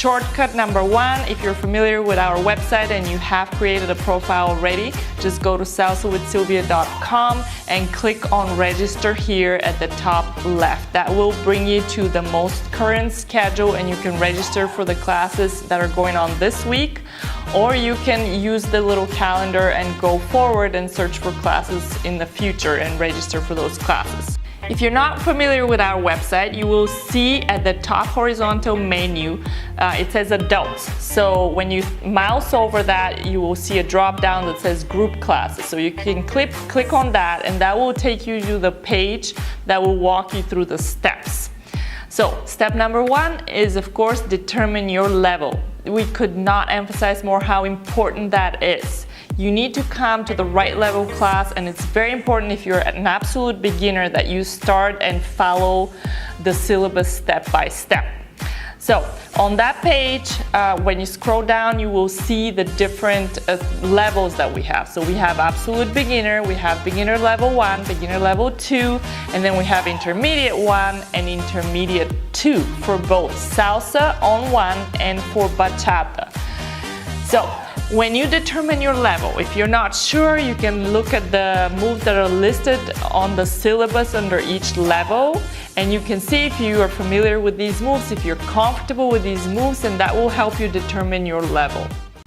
shortcut number one, if you're familiar with our website and you have created a profile already, just go to salsawithsylvia.com and click on register here at the top left. That will bring you to the most current schedule and you can register for the classes that are going on this week, or you can use the little calendar and go forward and search for classes in the future and register for those classes. If you're not familiar with our website, you will see at the top horizontal menu, it says adults. So when you mouse over that, you will see a drop down that says group classes. So you can click on that and that will take you to the page that will walk you through the steps. So step number one is, of course, determine your level. We could not emphasize more how important that is. You need to come to the right level class, and it's very important if you're an absolute beginner that you start and follow the syllabus step by step. So on that page, when you scroll down, you will see the different levels that we have. So we have absolute beginner, we have beginner level 1, beginner level 2, and then we have intermediate 1 and intermediate 2 for both salsa on 1 and for bachata. So when you determine your level, if you're not sure, you can look at the moves that are listed on the syllabus under each level, and you can see if you are familiar with these moves, if you're comfortable with these moves, and that will help you determine your level.